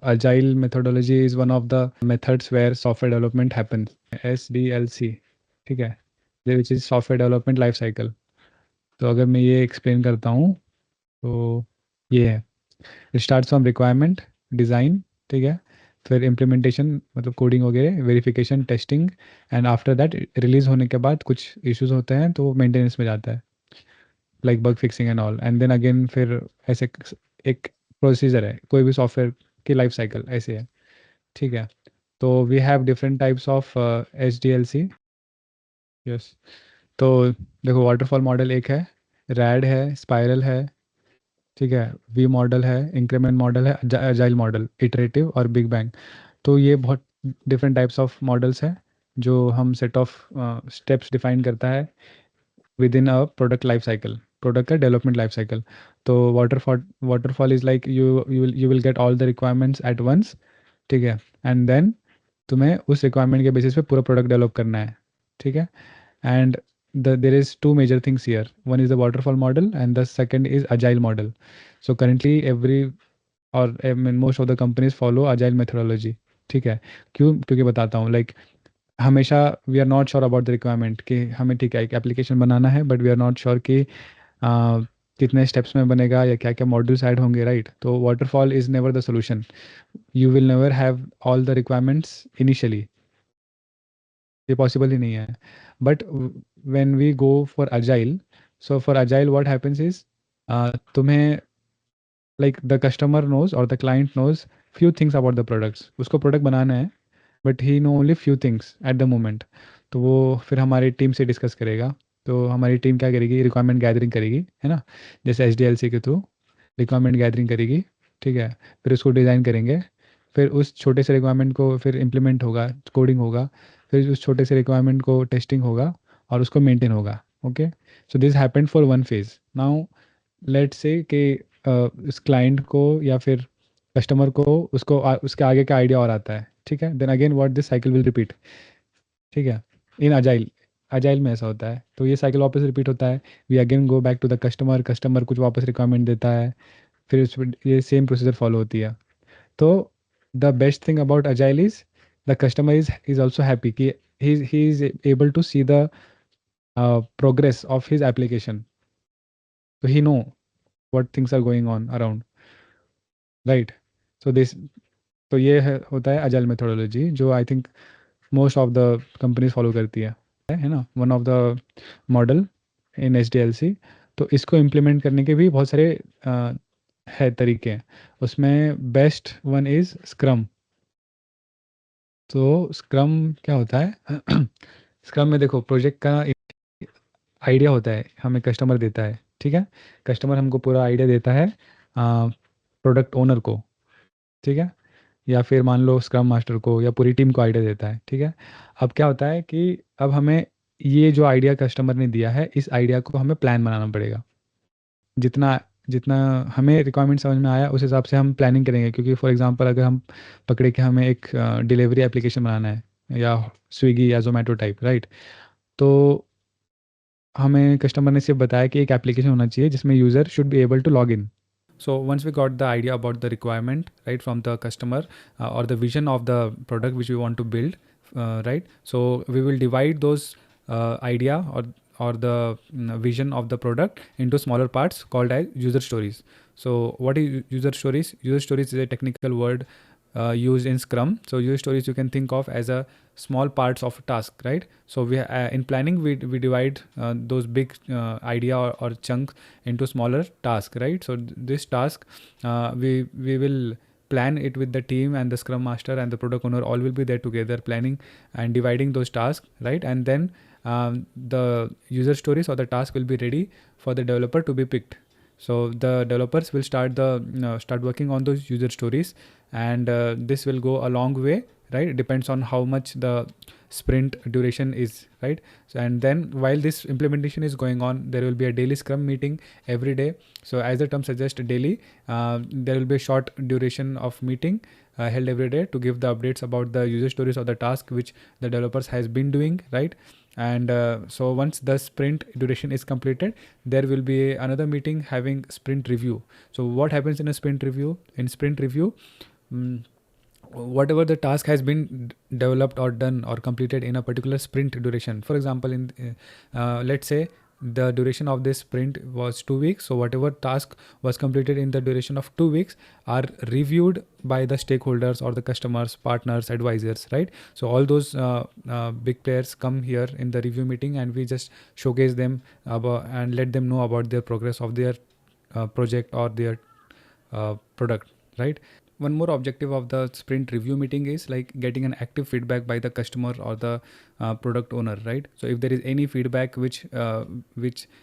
Agile methodology is one of the methods where software development happens. SDLC, ठीक है, which is software development life cycle. तो अगर मैं ये एक्सप्लेन करता हूँ तो ये है, it start from requirement, design, ठीक है, फिर इम्प्लीमेंटेशन मतलब कोडिंग वगैरह, verification, testing, and after that release होने के बाद कुछ इश्यूज होते हैं तो मेंटेनेंस में जाता है, like bug fixing and all, and then again फिर ऐसे एक प्रोसीजर है, कोई भी सॉफ्टवेयर की लाइफ साइकिल ऐसे है, ठीक है। तो we have different types of SDLC। यस, तो देखो वाटरफॉल मॉडल एक है, रैड है, स्पाइरल है, ठीक है, वी मॉडल है, इंक्रीमेंट मॉडल है, अजाइल मॉडल, इटरेटिव और बिग बैंग। तो ये बहुत डिफरेंट टाइप्स ऑफ मॉडल्स हैं जो हम सेट ऑफ स्टेप्स डिफाइन करता है with in a product life cycle, product का डेवलपमेंट लाइफ साइकिल। तो waterfall is like you will get all the requirements at once, ठीक है, एंड देन तुम्हें उस रिक्वायरमेंट के बेसिस पे पूरा प्रोडक्ट डेवलप करना है, ठीक है। And there is two major things here. One is the waterfall model and the second is agile model. So currently I mean, most of the companies follow agile methodology, ठीक है। क्यों? क्योंकि बताता हूँ, लाइक हमेशा we are not sure about the requirement कि हमें, ठीक है, एक एप्लीकेशन बनाना है but we are not sure कि कितने स्टेप्स में बनेगा या क्या क्या मॉड्यूल्स ऐड होंगे, राइट। तो waterfall is never the solution, you will never have all the requirements initially, ये पॉसिबल ही नहीं है। But when we go for agile, so for agile what happens is, तुम्हें लाइक द कस्टमर नोज और the client knows few things about the products, उसको product बनाना है but he know only few things at the moment. तो वो फिर हमारी team से डिस्कस करेगा। तो हमारी टीम क्या करेगी, रिक्वायरमेंट गैदरिंग करेगी, है ना, जैसे SDLC के थ्रू रिक्वायरमेंट गैदरिंग करेगी, ठीक है, फिर उसको डिज़ाइन करेंगे, फिर उस छोटे से रिक्वायरमेंट को फिर इम्प्लीमेंट होगा, कोडिंग होगा, फिर उस छोटे से रिक्वायरमेंट को टेस्टिंग होगा और उसको मेंटेन होगा, okay. So this happened for one phase. Now let's say कि उस क्लाइंट को या फिर कस्टमर को उसके आगे का आइडिया और आता है, ठीक है, then again what this cycle will repeat, ठीक है, इन अजाइल, अजाइल में ऐसा होता है। तो ये साइकिल वापस रिपीट होता है, we again go back to the customer, customer कुछ वापस रिक्वायरमेंट देता है, फिर उस पर ये सेम प्रोसीजर फॉलो होती है। तो the best thing about agile is the customer is also happy कि he is able to see the progress of his application, so he know what things are going on around, right। so this, तो ये होता है agile methodology जो I think most of the companies follow करती है ना, one of the model in SDLC। तो इसको इम्प्लीमेंट करने के भी बहुत सारे है तरीके हैं, उसमें बेस्ट वन इज़ स्क्रम। तो स्क्रम क्या होता है स्क्रम में देखो, प्रोजेक्ट का आइडिया होता है, हमें कस्टमर देता है, ठीक है, कस्टमर हमको पूरा आइडिया देता है प्रोडक्ट ओनर को, ठीक है, या फिर मान लो स्क्रम मास्टर को या पूरी टीम को आइडिया देता है, ठीक है। अब क्या होता है कि अब हमें ये जो आइडिया कस्टमर ने दिया है, इस आइडिया को हमें प्लान बनाना पड़ेगा। जितना जितना हमें रिक्वायरमेंट समझ में आया उस हिसाब से हम प्लानिंग करेंगे, क्योंकि फॉर एग्जांपल अगर हम पकड़े कि हमें एक डिलीवरी एप्लीकेशन बनाना है या स्विगी या जोमेटो टाइप, राइट। तो हमें कस्टमर ने सिर्फ बताया कि एक एप्लीकेशन होना चाहिए जिसमें user should be able to log in. So once we got the idea about the requirement, right, from the customer, or the vision of the product which we want to build, right, so we will divide those idea or the vision of the product into smaller parts called as user stories. So what is user stories? User stories is a technical word used in Scrum. So user stories you can think of as a small parts of a task, right. So we in planning we divide those big idea or chunks into smaller task, right. So this task we will plan it with the team, and the scrum master and the product owner all will be there together planning and dividing those tasks, right. And then the user stories or the task will be ready for the developer to be picked. So the developers will start working on those user stories, and this will go a long way, right. It depends on how much the sprint duration is, right. So, and then while this implementation is going on, there will be a daily scrum meeting every day. So as the term suggests, daily, there will be a short duration of meeting held every day to give the updates about the user stories or the task which the developers has been doing, right. And so once the sprint duration is completed, there will be another meeting having sprint review. So what happens in a sprint review? In sprint review, mm, whatever the task has been developed or done or completed in a particular sprint duration. For example, in let's say the duration of this sprint was 2 weeks, so whatever task was completed in the duration of 2 weeks are reviewed by the stakeholders or the customers, partners, advisors, right? So all those big players come here in the review meeting, and we just showcase them about and let them know about their progress of their project or their product, right? One more objective of the sprint review meeting is like getting an active feedback by the customer or the product owner, right? So if there is any feedback which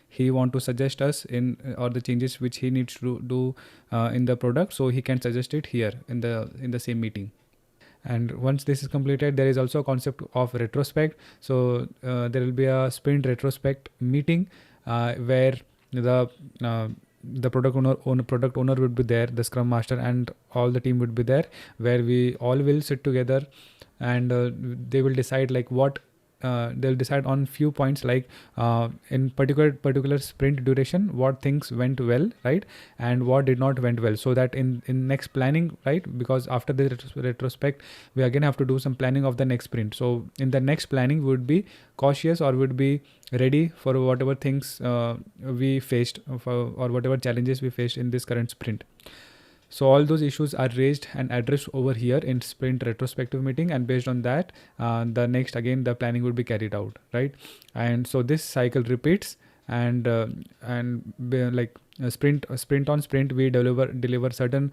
he want to suggest us in, or the changes which he needs to do in the product, so he can suggest it here in the same meeting. And once this is completed, there is also a concept of retrospect. So there will be a sprint retrospect meeting where the uh, the product owner would be there, the scrum master, and all the team would be there, where we all will sit together, and they will decide like what they'll decide on few points, like in particular sprint duration, what things went well, right, and what did not went well, so that in next planning, right, because after the retrospect we again have to do some planning of the next sprint. So in the next planning we would be cautious or would be ready for whatever things we faced or whatever challenges we faced in this current sprint. So all those issues are raised and addressed over here in sprint retrospective meeting, and based on that, the next again the planning will be carried out, right? And so this cycle repeats, and like sprint on sprint we deliver certain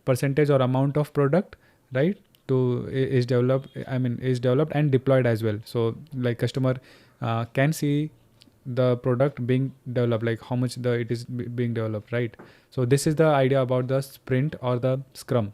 percentage or amount of product, right? Is developed. I mean, is developed and deployed as well. So like customer can see the product being developed, like how much it is being developed, right? So this is the idea about the sprint or the scrum.